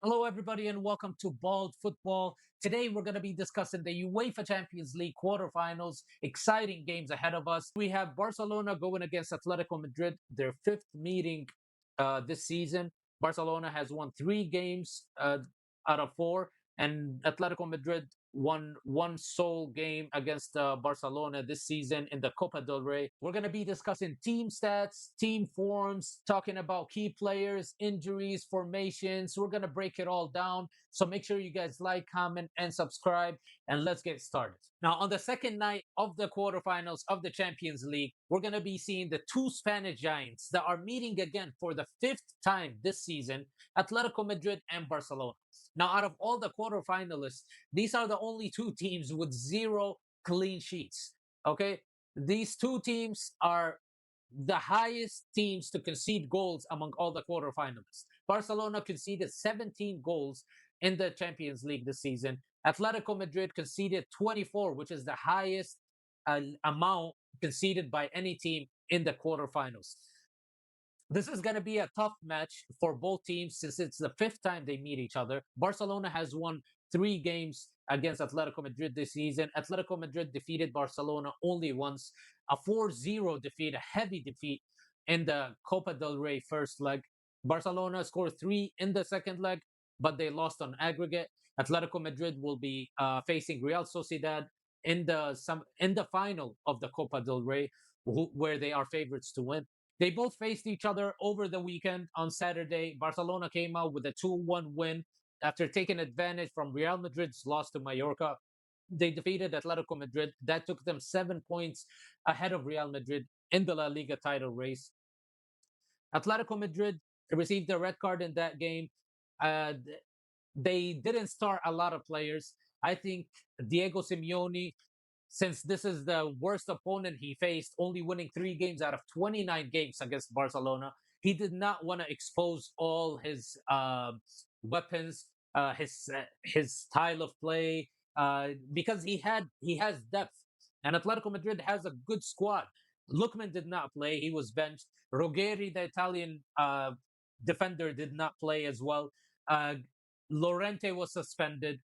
Hello, everybody, and welcome to Bald Football. Today, we're going to be discussing the UEFA Champions League quarterfinals. Exciting games ahead of us. We have Barcelona going against Atletico Madrid, their fifth meeting this season. Barcelona has won three games out of four, and Atletico Madrid won one sole game against Barcelona this season in the Copa del Rey. We're going to be discussing team stats, team forms, talking about key players, injuries, formations. We're going to break it all down. So make sure you guys like, comment, and subscribe, and let's get started. Now, on the second night of the quarterfinals of the Champions League, we're going to be seeing the two Spanish giants that are meeting again for the fifth time this season, Atletico Madrid and Barcelona. Now, out of all the quarterfinalists, these are the only two teams with zero clean sheets. Okay. These two teams are the highest teams to concede goals among all the quarterfinalists. Barcelona conceded 17 goals in the Champions League this season. Atletico Madrid conceded 24, which is the highest amount conceded by any team in the quarterfinals. This is going to be a tough match for both teams since it's the fifth time they meet each other. Barcelona has won three games against Atletico Madrid this season. Atletico Madrid defeated Barcelona only once, a 4-0 defeat, a heavy defeat in the Copa del Rey first leg. Barcelona scored three in the second leg, but they lost on aggregate. Atletico Madrid will be facing Real Sociedad in the final of the Copa del Rey, where they are favorites to win. They both faced each other over the weekend on Saturday. Barcelona came out with a 2-1 win after taking advantage from Real Madrid's loss to Mallorca. They defeated Atletico Madrid. That took them 7 points ahead of Real Madrid in the La Liga title race. Atletico Madrid received a red card in that game. Uh, they didn't start a lot of players. I think Diego Simeone, since this is the worst opponent he faced, only winning three games out of 29 games against Barcelona, he did not want to expose all his weapons, his style of play, because he has depth, and Atletico Madrid has a good squad. Lookman did not play; he was benched. Ruggeri, the Italian defender, did not play as well. Uh, Lorente was suspended.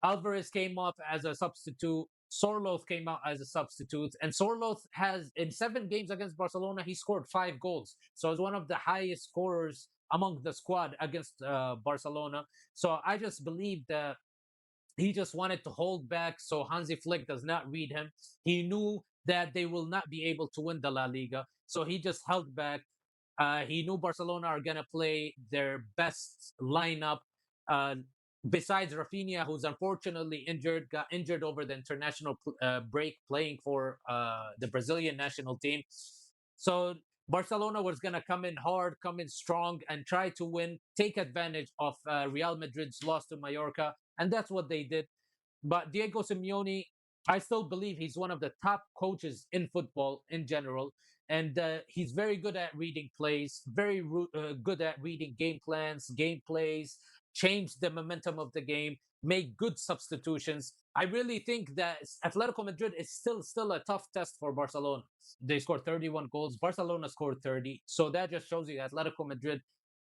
Alvarez came off as a substitute. Sorloth came out as a substitute. And Sorloth has, in 7 games against Barcelona, he scored 5 goals. So he's one of the highest scorers among the squad against Barcelona. So I just believe that he just wanted to hold back so Hansi Flick does not read him. He knew that they will not be able to win the La Liga. So he just held back. He knew Barcelona are going to play their best lineup. Uh, Besides Rafinha, who's unfortunately injured, got injured over the international break playing for the Brazilian national team. So Barcelona was going to come in hard, come in strong, and try to win, take advantage of Real Madrid's loss to Mallorca. And that's what they did. But Diego Simeone, I still believe he's one of the top coaches in football in general. And he's very good at reading plays, very good at reading game plans, game plays, change the momentum of the game, make good substitutions. I really think that Atletico Madrid is still a tough test for Barcelona. They scored 31 goals. Barcelona scored 30. So that just shows you Atletico Madrid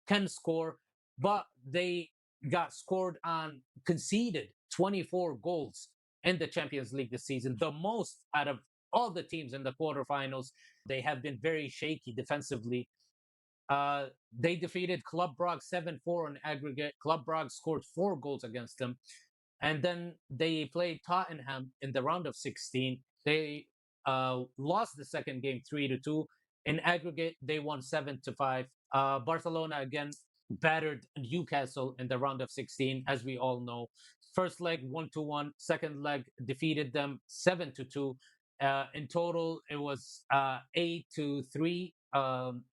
can score, but they got scored on, conceded 24 goals in the Champions League this season, the most out of all the teams in the quarterfinals. They have been very shaky defensively. They defeated Club Brugge 7-4 on aggregate. Club Brugge scored 4 goals against them. And then they played Tottenham in the round of 16. They lost the second game 3-2. In aggregate, they won 7-5. Barcelona again battered Newcastle in the round of 16, as we all know. First leg 1-1. Second leg defeated them 7-2. In total, it was 8-3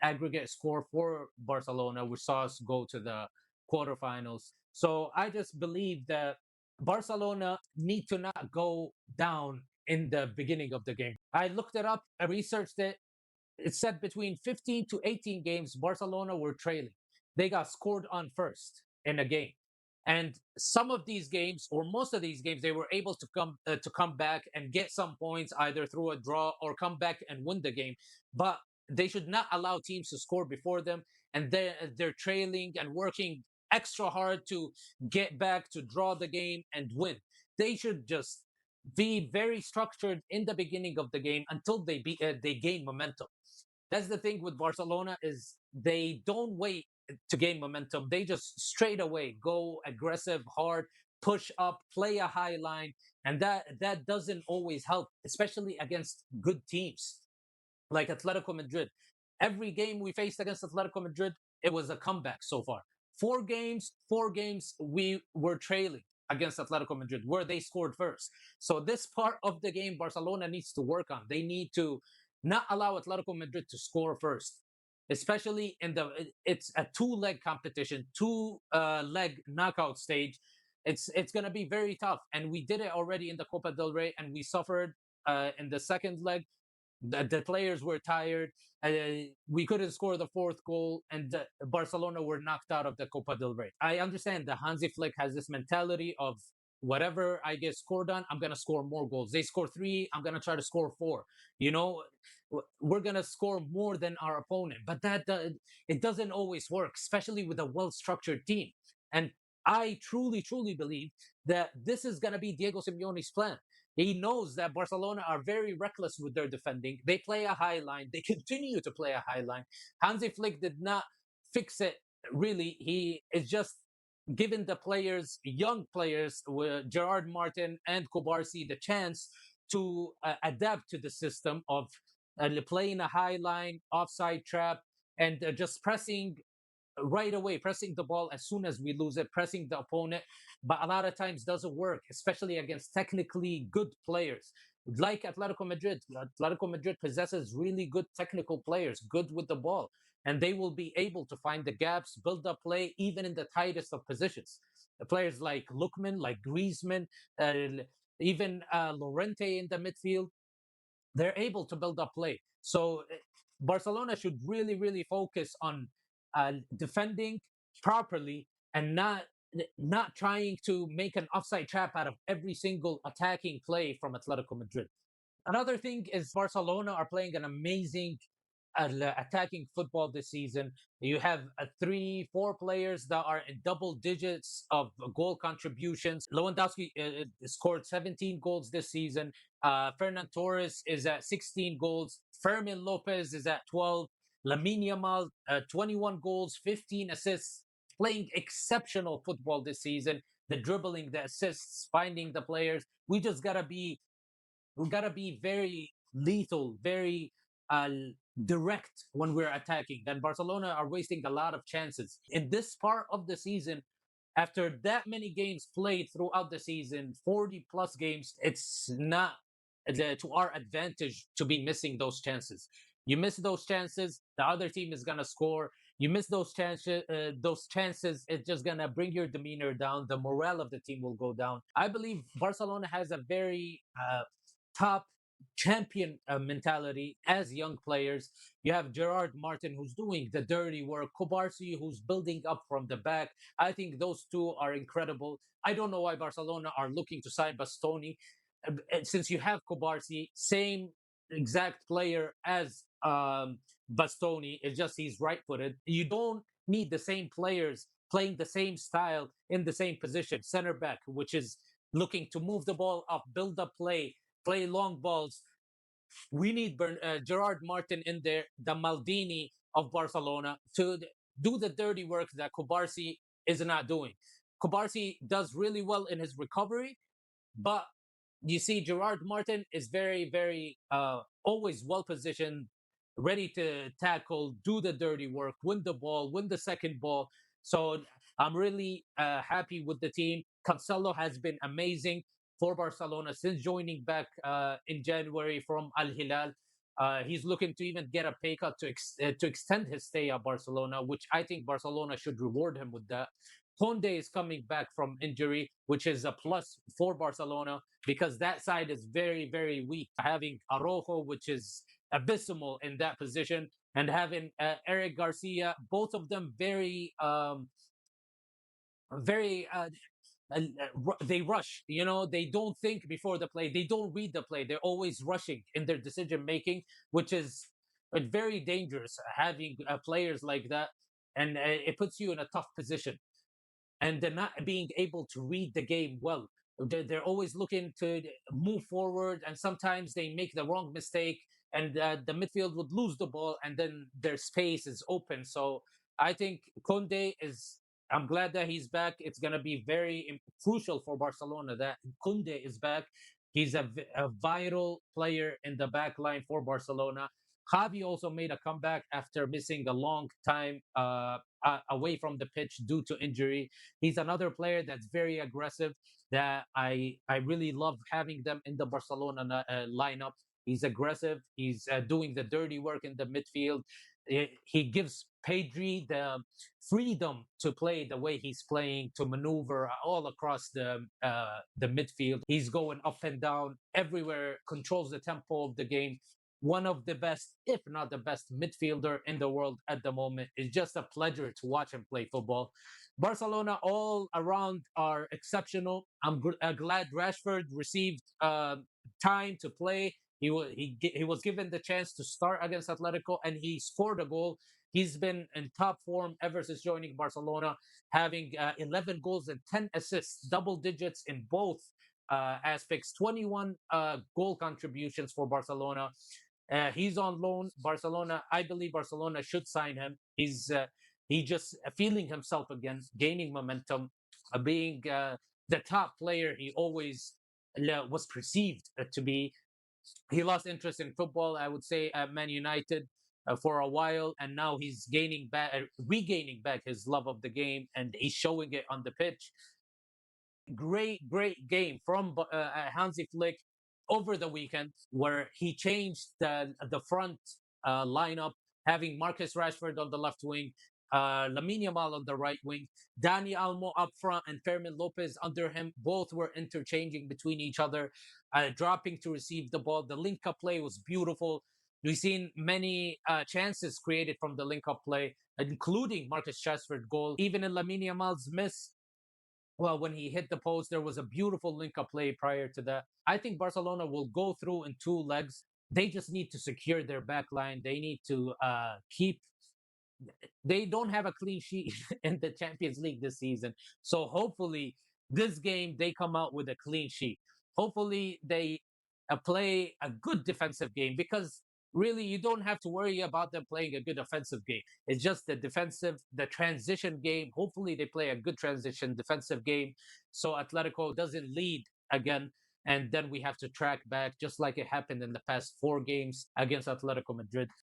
aggregate score for Barcelona, which saw us go to the quarterfinals. So I just believe that Barcelona need to not go down in the beginning of the game. I looked it up, I researched it. It said between 15 to 18 games, Barcelona were trailing. They got scored on first in a game. And some of these games, or most of these games, they were able to come back and get some points either through a draw or come back and win the game. But they should not allow teams to score before them, and they're trailing and working extra hard to get back, to draw the game and win. They should just be very structured in the beginning of the game until they gain momentum. That's the thing with Barcelona is they don't wait to gain momentum. They just straight away go aggressive, hard, push up, play a high line, and that doesn't always help, especially against good teams like Atletico Madrid. Every game we faced against Atletico Madrid, it was a comeback so far. Four games we were trailing against Atletico Madrid, where they scored first. So this part of the game, Barcelona needs to work on. They need to not allow Atletico Madrid to score first, especially in it's a two-leg competition, two leg knockout stage. It's going to be very tough, and we did it already in the Copa del Rey, and we suffered in the second leg. The players were tired. We couldn't score the fourth goal, and Barcelona were knocked out of the Copa del Rey. I understand the Hansi Flick has this mentality of whatever I get scored on, I'm gonna score more goals. They score three, I'm gonna try to score four. You know, we're gonna score more than our opponent, but it doesn't always work, especially with a well-structured team. And I truly believe that this is gonna be Diego Simeone's plan. He knows that Barcelona are very reckless with their defending. They play a high line. They continue to play a high line. Hansi Flick did not fix it really. He is just giving the players, young players, with Gerard Martin and Kubarsi, the chance to adapt to the system of playing a high line, offside trap, and just pressing right away, pressing the ball as soon as we lose it, pressing the opponent. But a lot of times doesn't work, especially against technically good players. Like Atletico Madrid. Atletico Madrid possesses really good technical players, good with the ball. And they will be able to find the gaps, build up play, even in the tightest of positions. The players like Lookman, like Griezmann, even Lorente in the midfield, they're able to build up play. So Barcelona should really focus on defending properly and not trying to make an offside trap out of every single attacking play from Atletico Madrid. Another thing is Barcelona are playing an amazing attacking football this season. You have three, four players that are in double digits of goal contributions. Lewandowski scored 17 goals this season. Fernan Torres is at 16 goals. Fermin Lopez is at 12. Lamine Yamal, 21 goals, 15 assists, playing exceptional football this season. The dribbling, the assists, finding the players. We gotta be very lethal, very uh, direct when we're attacking. Then Barcelona are wasting a lot of chances in this part of the season. After that many games played throughout the season, 40 plus games, it's not to our advantage to be missing those chances. You miss those chances, the other team is gonna score. You miss those chances, it's just gonna bring your demeanor down. The morale of the team will go down. I believe Barcelona has a very top champion mentality as young players. You have Gerard Martin who's doing the dirty work, Kobarsi who's building up from the back. I think those two are incredible. I don't know why Barcelona are looking to sign Bastoni. Since you have Kobarsi, same exact player as Bastoni, it's just he's right footed. You don't need the same players playing the same style in the same position, center back, which is looking to move the ball up, build up play long balls. We need Gerard Martin in there, the Maldini of Barcelona, to do the dirty work that Kubarsi is not doing. Kubarsi does really well in his recovery, but you see, Gerard Martin is very always well positioned, ready to tackle, do the dirty work, win the ball, win the second ball. So I'm really happy with the team. Cancelo has been amazing for Barcelona since joining back in January from Al Hilal. He's looking to even get a pay cut to extend his stay at Barcelona, which I think Barcelona should reward him with that. Conde is coming back from injury, which is a plus for Barcelona because that side is very weak. Having Arojo, which is abysmal in that position, and having Eric Garcia, both of them very they rush. You know, they don't think before the play. They don't read the play. They're always rushing in their decision making, which is very dangerous. Having players like that, and it puts you in a tough position. and they're not being able to read the game well. They're always looking to move forward, and sometimes they make the wrong mistake, and the midfield would lose the ball, and then their space is open. So I think Conde is. I'm glad that he's back. It's going to be very crucial for Barcelona that Kunde is back. He's a vital player in the back line for Barcelona. Javi also made a comeback after missing a long time away from the pitch due to injury. He's another player that's very aggressive that I really love having them in the Barcelona lineup. He's aggressive. He's doing the dirty work in the midfield. He gives Pedri the freedom to play the way he's playing, to maneuver all across the midfield. He's going up and down everywhere, controls the tempo of the game. One of the best, if not the best, midfielder in the world at the moment. It's just a pleasure to watch him play football. Barcelona all around are exceptional. I'm glad Rashford received time to play. He was given the chance to start against Atletico, and he scored a goal. He's been in top form ever since joining Barcelona, having 11 goals and 10 assists, double digits in both aspects, 21 goal contributions for Barcelona. He's on loan. Barcelona, I believe Barcelona should sign him. He just feeling himself again, gaining momentum, being the top player he always was perceived to be. He lost interest in football, I would say, at Man United for a while, and now he's gaining back, regaining back his love of the game, and he's showing it on the pitch. Great game from Hansi Flick over the weekend, where he changed the front lineup, having Marcus Rashford on the left wing, Lamine Yamal on the right wing, Dani Almo up front, and Fermin Lopez under him. Both were interchanging between each other, dropping to receive the ball. The link-up play was beautiful. We've seen many chances created from the link-up play, including Marcus Rashford goal. Even in Lamine Yamal's miss, well, when he hit the post, there was a beautiful link-up play prior to that. I think Barcelona will go through in two legs. They just need to secure their back line. They need to keep they don't have a clean sheet in the Champions League this season. So hopefully this game they come out with a clean sheet. Hopefully they play a good defensive game, because really you don't have to worry about them playing a good offensive game. It's just the transition game. Hopefully they play a good transition defensive game so Atletico doesn't lead again, and then we have to track back just like it happened in the past four games against Atletico Madrid.